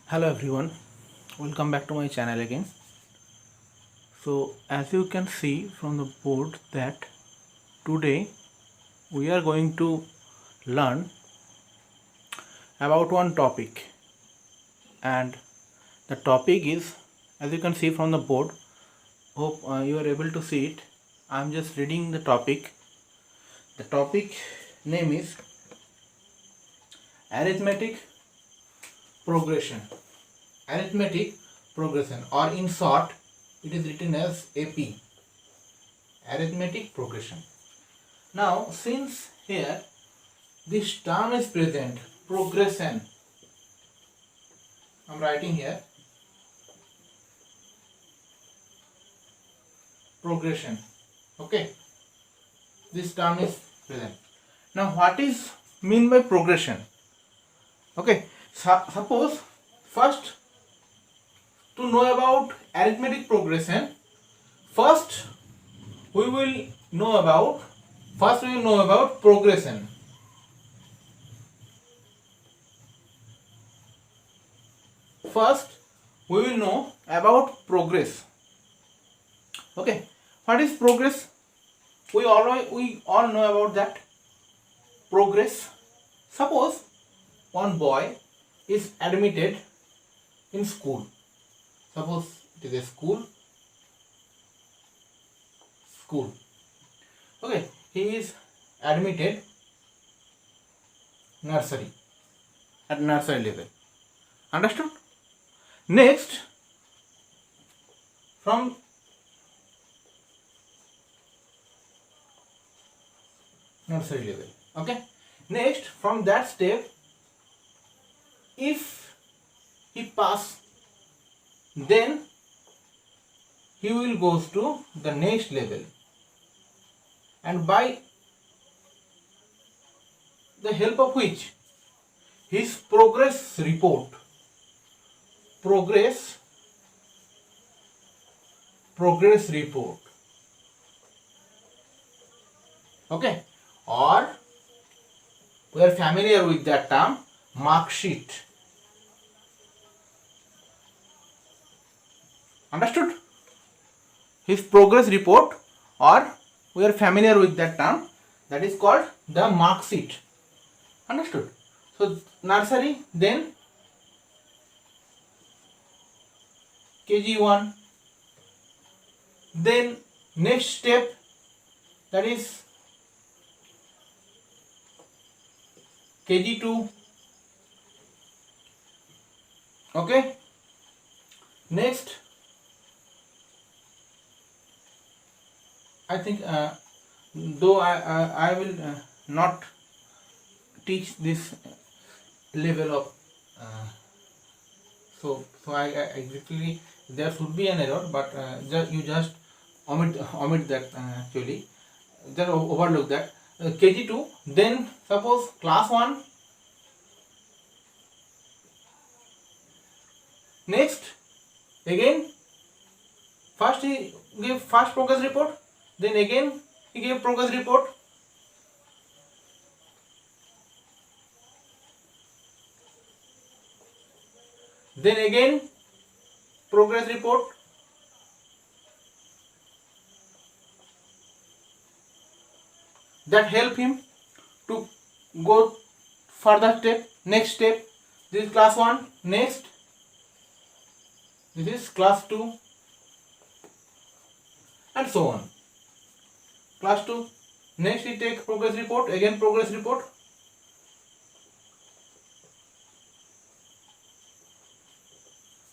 Hello everyone, welcome back to my channel again. So as you can see from the board that today we are going to learn about one topic, and the topic is, as you can see from the board, hope you are able to see it. I am just reading the topic. The topic name is arithmetic progression. Arithmetic progression, or in short it is written as AP, arithmetic progression. Now since here this term is present, progression, I am writing here progression. Okay, this term is present. Now what is mean by progression? Okay, suppose first, to know about arithmetic progression, first we will know about progression. First we will know about progress. Okay, what is progress? We all know about that. Progress. Suppose one boy is admitted in school. Suppose it is a school. Okay, he is admitted nursery, at nursery level. Understood? Next, from nursery level. Okay, next from that step, if he pass, then he will goes to the next level, and by the help of which his progress report, okay, or we are familiar with that term, mark sheet. Understood? His progress report, or we are familiar with that term, that is called the mark sheet. Understood? So nursery, then KG1, then next step, that is KG2. Okay, next I think though I will not teach this level of so I exactly, there should be an error, but you just omit that, actually just overlook that. KG2, then suppose class 1. Next, again, first he gave first progress report, then again he gave progress report. Then again progress report. That help him to go further step, next step. This is class 1, next this is class 2, and so on. Class 2, next we take progress report, again progress report.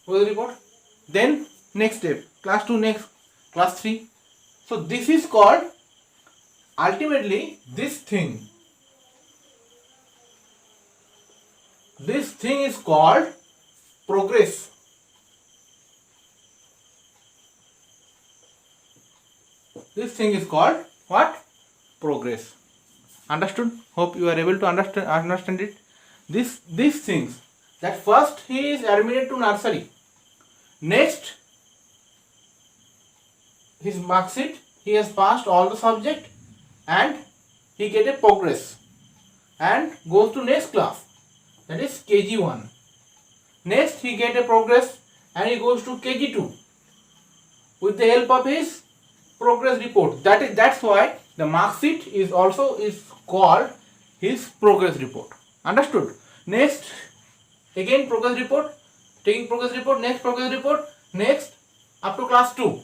Progress report. Then next step, class 2, next class 3. So this is called, ultimately this thing is called progress. This thing is called what? Progress. Understood? Hope you are able to understand it. These things, that first he is admitted to nursery, next his mark sheet, he has passed all the subject, and he get a progress and goes to next class, that is KG1. Next he get a progress and he goes to KG2 with the help of his progress report. That's why the mark sheet is also called his progress report. Understood? Next, again progress report, taking progress report, next progress report, next up to class 2.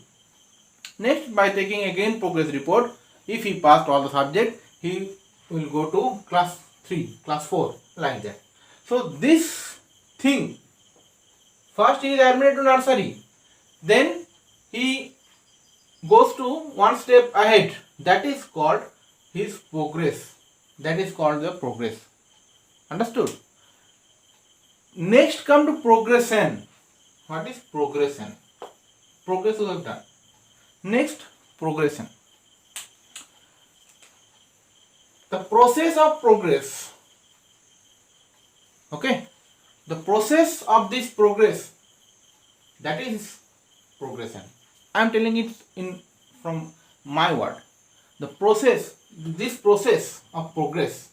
Next, by taking again progress report, if he passed all the subject, he will go to class 3, class 4, like that. So this thing, first he is admitted to nursery, then he goes to one step ahead, that is called his progress. That is called the progress. Understood? Next come to progression. What is progression? Progress we have done. Next, progression. The process of progress. Okay, the process of this progress, that is progression. I am telling it in from my word. The process, this process of progress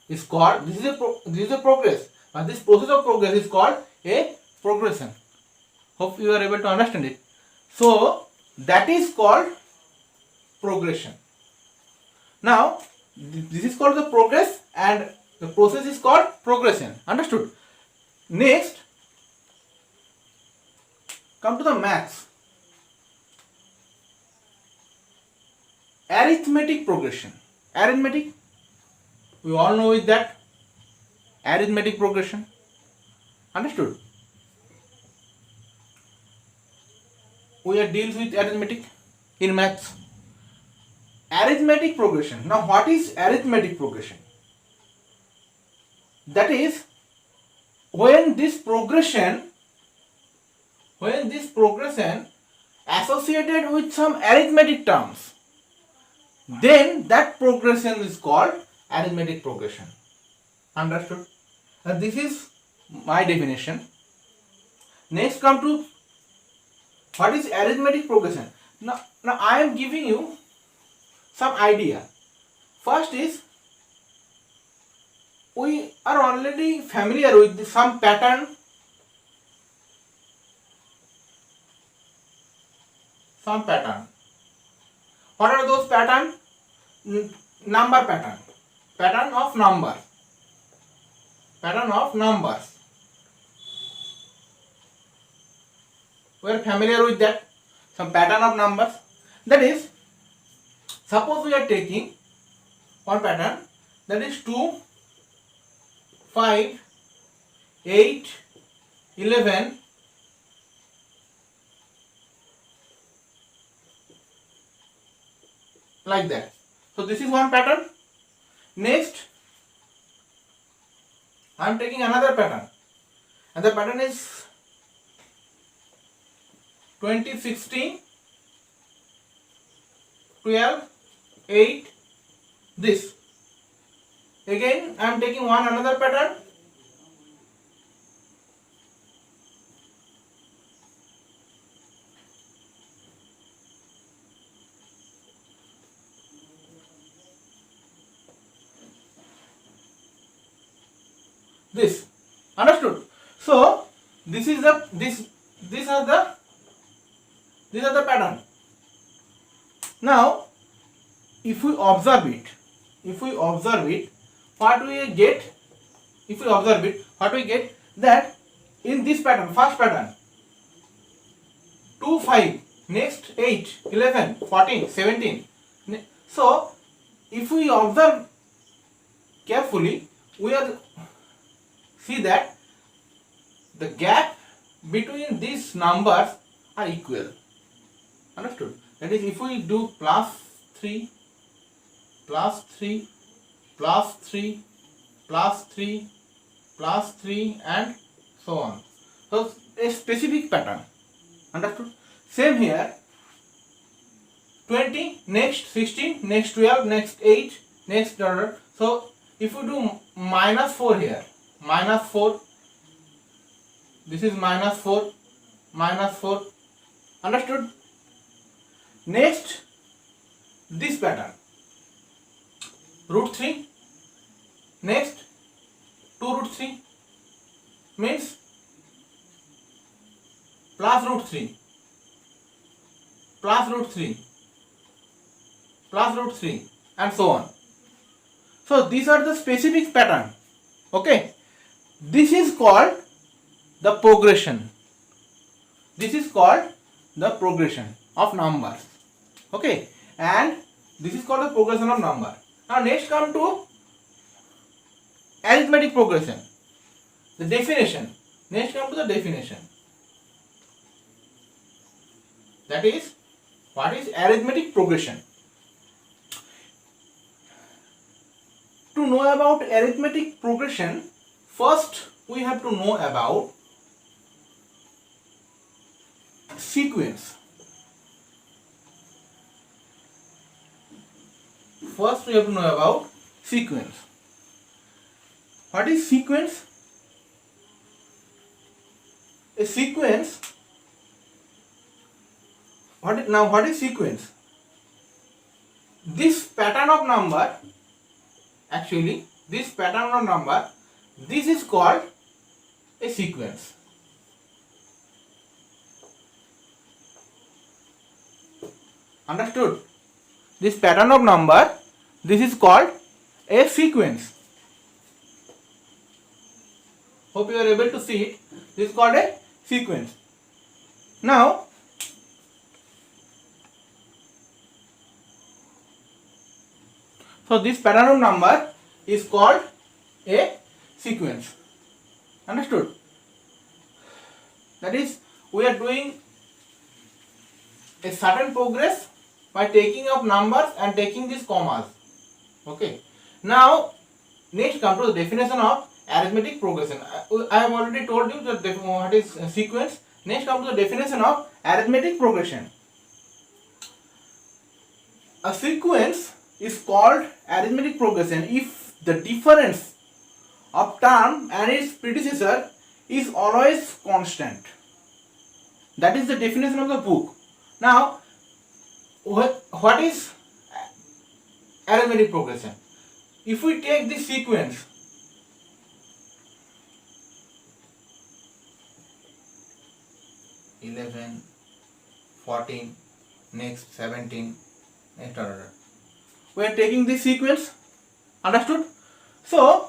is called, this is a progress, but this process of progress is called a progression. Hope you are able to understand it. So that is called progression. Now this is called the progress and the process is called progression. Understood? Next, come to the maths. Arithmetic progression. Arithmetic, we all know is that arithmetic progression. Understood? We are deals with arithmetic in maths. Arithmetic progression. Now what is arithmetic progression? That is when this progression associated with some arithmetic terms, then that progression is called arithmetic progression. Understood? Now this is my definition. Next come to what is arithmetic progression. Now I am giving you some idea. First is, we are already familiar with some pattern. What are those patterns? Number pattern. Pattern of numbers. We are familiar with that. Some pattern of numbers. That is, suppose we are taking one pattern, that is 2, 5, 8, 11, like that. So this is one pattern. Next, I am taking another pattern, and the pattern is 20, 16, 12, 8, this. Again I am taking another pattern. This. Understood? So this is the these are the pattern. Now if we observe it, what we get? If we observe it, what we get? That in this pattern, first pattern, 2, 5, next 8, 11, 14, 17. So if we observe carefully, we are see that the gap between these numbers are equal. Understood? That is, if we do plus 3, plus 3, plus 3, plus 3, plus 3, and so on. So a specific pattern. Understood? Same here. 20, next 16, next 12, next 8, next order. So if we do minus 4 here, minus 4, this is minus 4, minus 4. Understood? Next, this pattern, root 3, next 2 root 3, means plus root 3 plus root 3 plus root 3 and so on. So these are the specific pattern. Okay, this is called the progression. This is called the progression of numbers. Okay, and this is called the progression of number. Now next come to arithmetic progression. The definition. Next come to the definition. That is, what is arithmetic progression? To know about arithmetic progression, first we have to know about sequence. First we have to know about sequence. What is sequence? A sequence. What is sequence? This pattern of number, actually this pattern of number, this is called a sequence. Understood? This pattern of number, this is called a sequence. Hope you are able to see it. This is called a sequence. Now, so this pattern of number is called a sequence. Understood? That is, we are doing a certain progress by taking of numbers and taking these commas. Okay. Now, next come to the definition of arithmetic progression. I have already told you that what is sequence. Next come to the definition of arithmetic progression. A sequence is called arithmetic progression if the difference of term and its predecessor is always constant. That is the definition of the book. Now, what is arithmetic progression? If we take this sequence, (11, 14, next 17, next order), we are taking this sequence. Understood? So,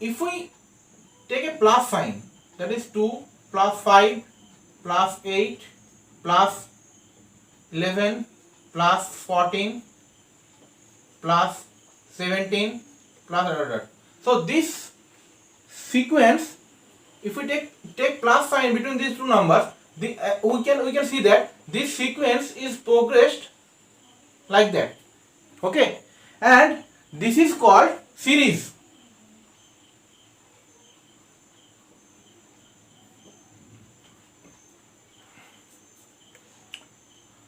if we take a plus sign, that is 2 plus 5 plus 8 plus 11 plus 14 plus 17 plus . So this sequence, if we take plus sign between these two numbers, we can see that this sequence is progressed like that. Okay, and this is called series.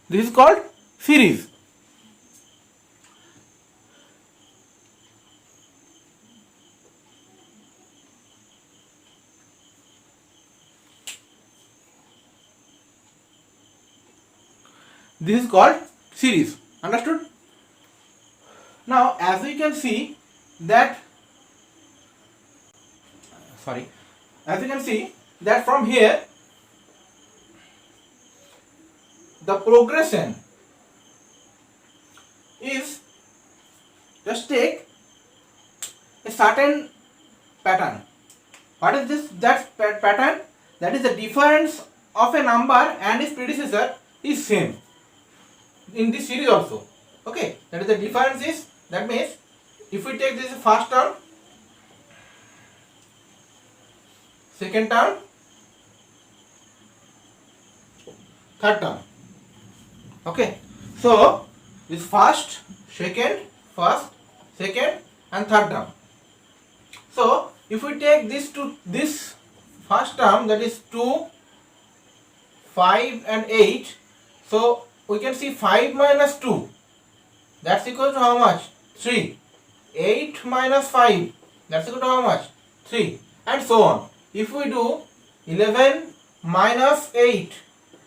This is called series. This is called series. Understood? Now, as we can see that, from here, the progression is, just take a certain pattern. What is this? That pattern, that is the difference of a number and its predecessor is same in this series also. Okay, that is the difference is, that means if we take this first term, second term, third term. Okay, so this first, second, and third term. So if we take this first term, that is 2, 5 and 8, so we can see 5 minus 2, that's equal to how much? 3. 8 minus 5, that's equal to how much? 3, and so on. If we do 11 minus 8,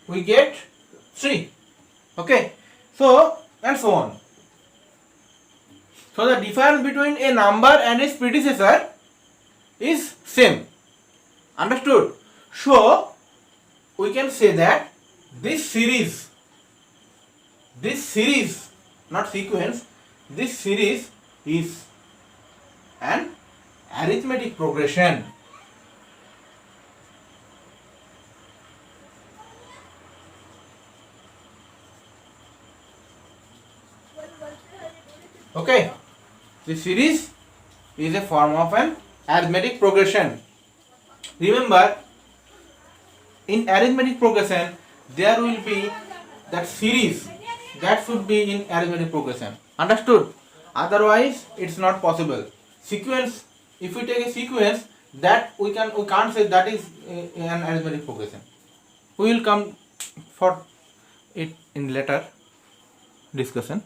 we get 3. Okay, so and so on. So the difference between a number and its predecessor is same. Understood? So we can say that this series, not sequence, this series is an arithmetic progression. Okay, this series is a form of an arithmetic progression. Remember, in arithmetic progression, there will be that series that should be in arithmetic progression. Understood? Otherwise, it's not possible. Sequence. If we take a sequence, that we can't say that is an arithmetic progression. We will come for it in later discussion.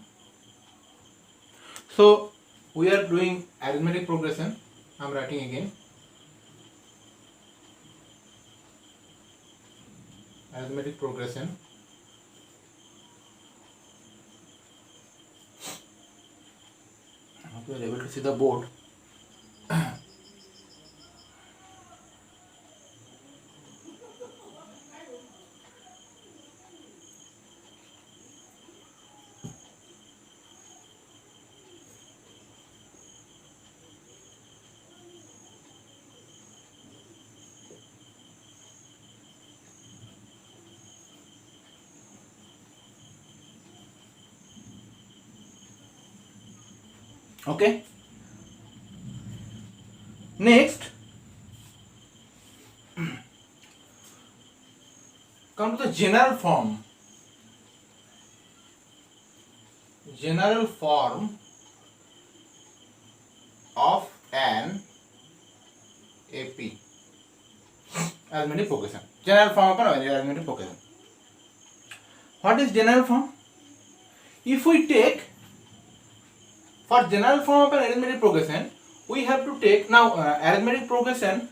So we are doing arithmetic progression. I am writing again. Arithmetic progression. I hope you are able to see the board. Okay. Next, come to the general form. General form of an AP arithmetic progression. General form of an arithmetic progression. What is general form? If we take for general form of an arithmetic progression, we have to take now arithmetic progression.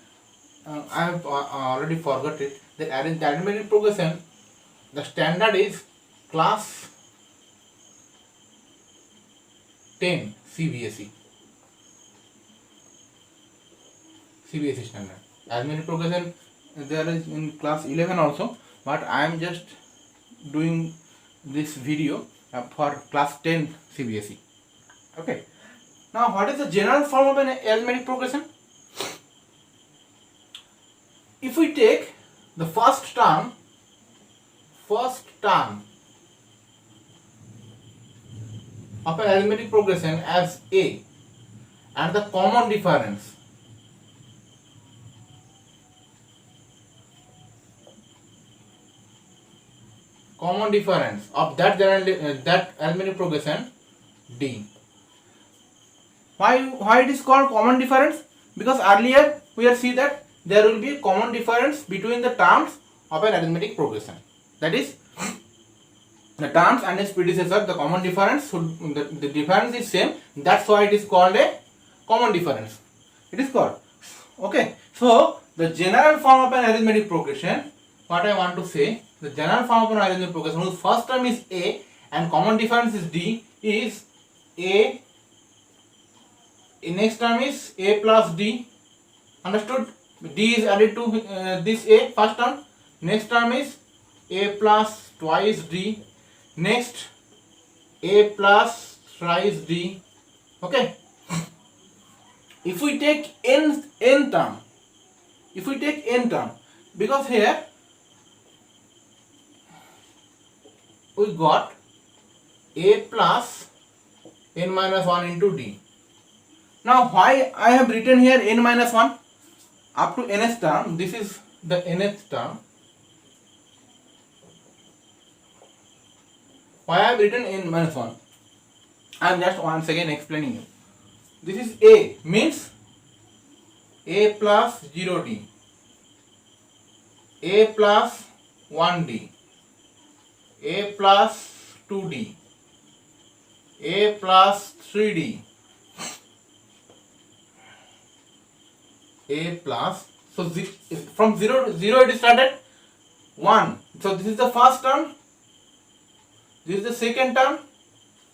I have already forgot it. That arithmetic progression, the standard is class 10 CBSE. CBSE standard. Arithmetic progression there is in class 11 also, but I am just doing this video for class 10 CBSE. Okay. Now, what is the general form of an arithmetic progression? If we take the first term of an arithmetic progression as A and the common difference of that arithmetic progression D. Why it is called common difference? Because earlier we have seen that there will be a common difference between the terms of an arithmetic progression. That is, the terms and its predecessor, the common difference the difference is same. That's why it is called a common difference. It is called. Okay. So the general form of an arithmetic progression, what I want to say, the general form of an arithmetic progression whose first term is A and common difference is D is A. Next term is A plus D. Understood? D is added to this A first term. Next term is A plus twice D. Next A plus thrice D. Okay. If we take n term, because here we got A plus n minus 1 into D. Now why I have written here n minus 1 up to nth term? This is the nth term. Why I have written n minus 1? I am just once again explaining you. This is A, means A plus 0D, A plus 1D, A plus 2D, A plus 3D, A plus, so from 0 it is started 1. So this is the first term, this is the second term,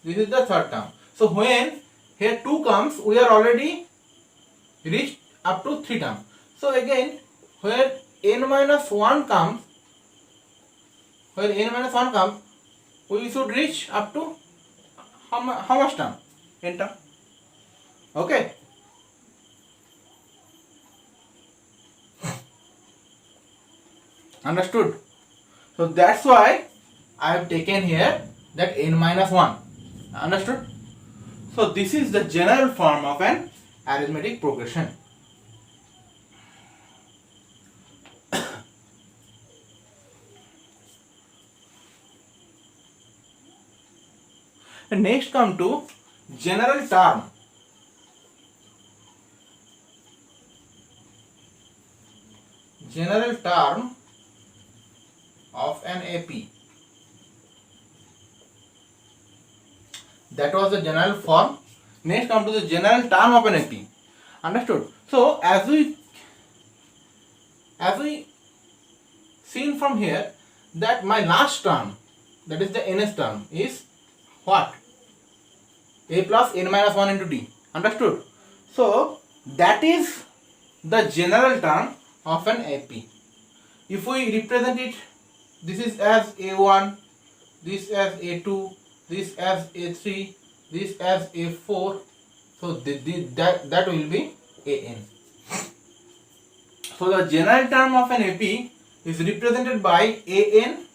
this is the third term. So when here 2 comes, we are already reached up to 3 terms. So again, where n minus 1 comes, we should reach up to how much term? N term. Okay. Understood? So that's why I have taken here that n minus 1. Understood? So this is the general form of an arithmetic progression. And next come to general term. General term of an AP. That was the general form. Next come to the general term of an AP. Understood? So as we seen from here that my last term, that is the nth term, is what? A plus n minus 1 into d. Understood? So that is the general term of an AP. If we represent it, this is as A1, this as A2, this as A3, this as A4, so that will be AN. So the general term of an AP is represented by AN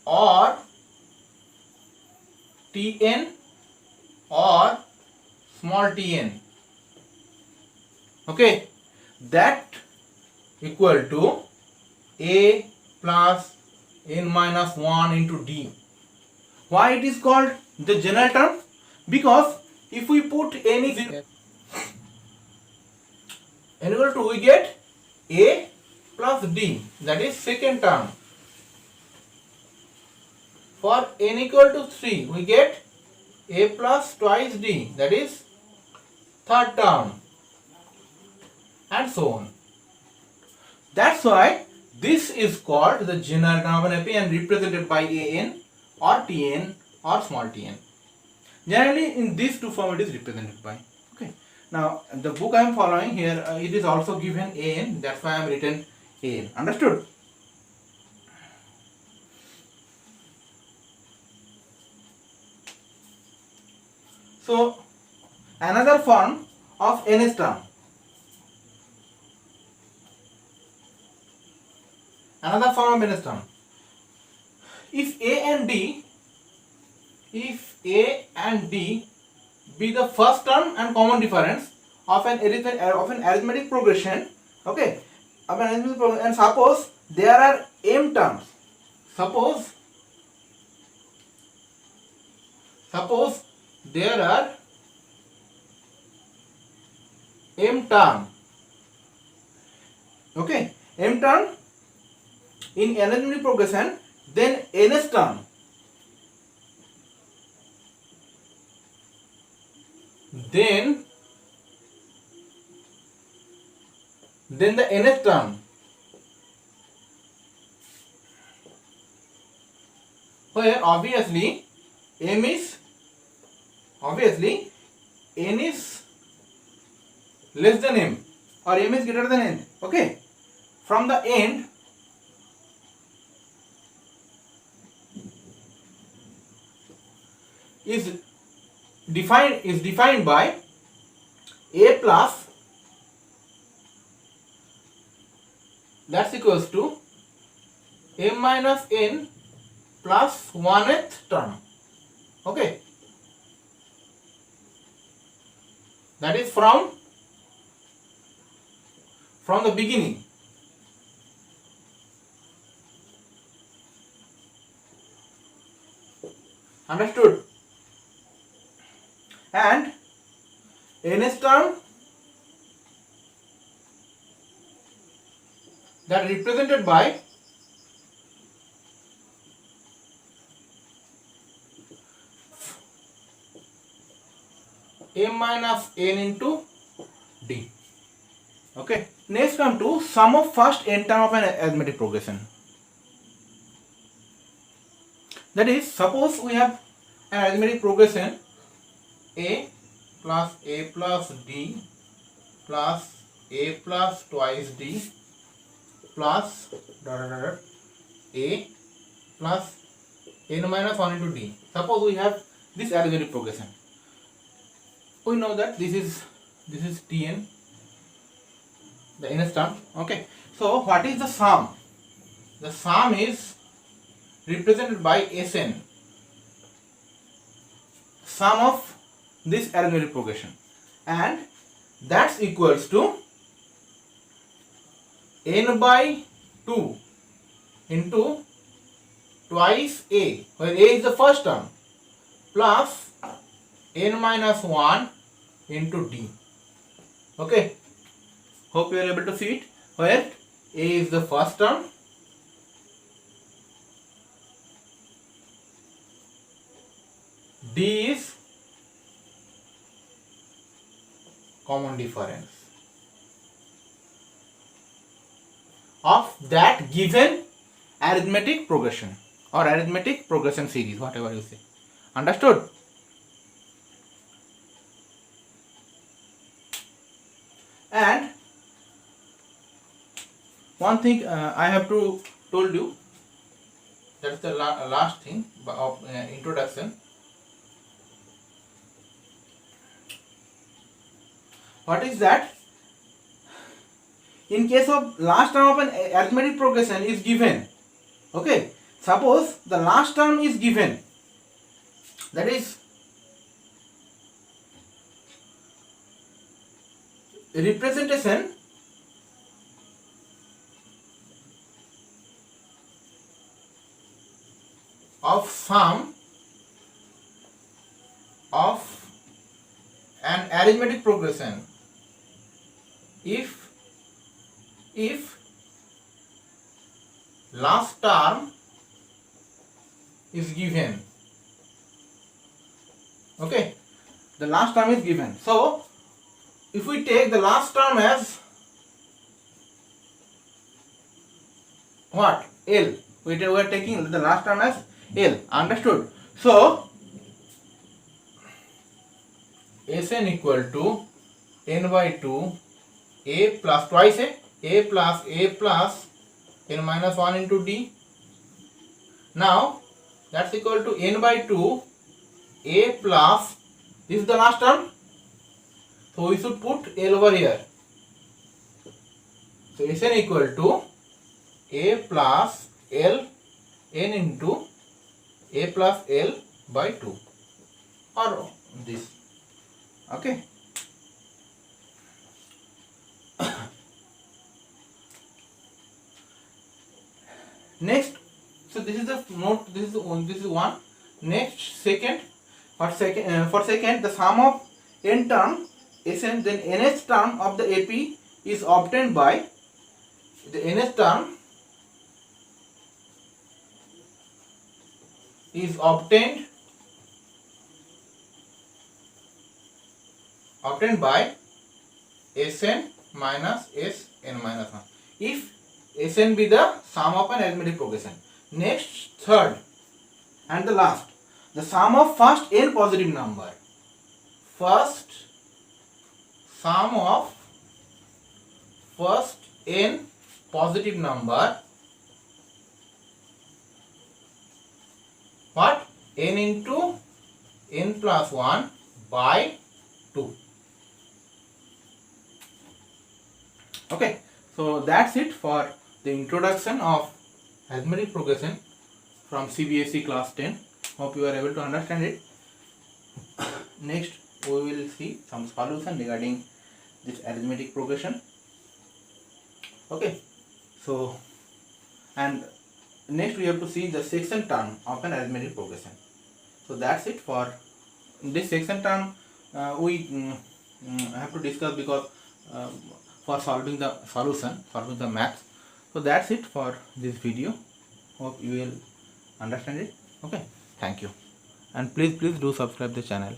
or TN or small tn. Okay, that equal to A plus n minus 1 into d. Why it is called the general term? Because if we put n is equal to, we get A plus d, that is second term. For n equal to 3, we get A plus twice d, that is third term, and so on. That's why this is called the general term of an AP and represented by AN or TN or small tn. Generally in these two form it is represented by. Okay. Now the book I am following here, it is also given AN, that's why I am written AN. Understood? So another form of nth term. Another form of nth term. If A and D be the first term and common difference of an arithmetic progression, okay, and suppose there are m terms. Suppose there are m term. Okay, m term in arithmetic progression, then nth term, then the nth term, where obviously n is less than m or m is greater than n. Okay, from the end is defined by A plus, that's equals to m minus n plus 1th term. Okay, that is from the beginning. Understood? And nth term, that represented by m minus n into d. Okay. Next come to sum of first n term of an arithmetic progression. That is, suppose we have an arithmetic progression A plus d plus a plus twice d plus dot dot dot a plus n minus 1 into d. Suppose we have this arithmetic progression. We know that this is Tn, the nth term. Okay. So what is the sum? The sum is represented by Sn. Sum of this arithmetic progression, and that's equals to n by 2 into twice a, where a is the first term, plus n minus 1 into d. Okay, hope you are able to see it, where a is the first term, d is common difference of that given arithmetic progression or arithmetic progression series, whatever you say. Understood? And one thing I have to told you, that's the last thing of introduction. What is that? In case of last term of an arithmetic progression is given, okay, suppose the last term is given, that is representation of sum of an arithmetic progression if last term is given. Okay, the last term is given. So if we take the last term as what? L. We are taking the last term as L. Understood? So Sn equal to n by 2 a plus twice a plus n minus 1 into d. Now that's equal to n by 2 a plus, this is the last term, so we should put L over here. So Sn equal to a plus L n into a plus L by 2, or this. Okay. Next, so this is the note, this is one. Next, second, for second the sum of n term Sn, then nth term of the AP is obtained by the nth term is obtained by Sn minus Sn minus 1 if Sn be the sum of an arithmetic progression. Next, third and the last, the sum of first n positive number. First sum of first n positive number, what? N into n plus 1 by 2. Okay, so that's it for the introduction of arithmetic progression from CBSE class 10. Hope you are able to understand it. Next, we will see some solution regarding this arithmetic progression. Okay, so and next we have to see the section term of an arithmetic progression. So that's it for this section term. We have to discuss because for solving the solution, solving the maths. So that's it for this video. Hope you will understand it. Okay, thank you, and please do subscribe the channel.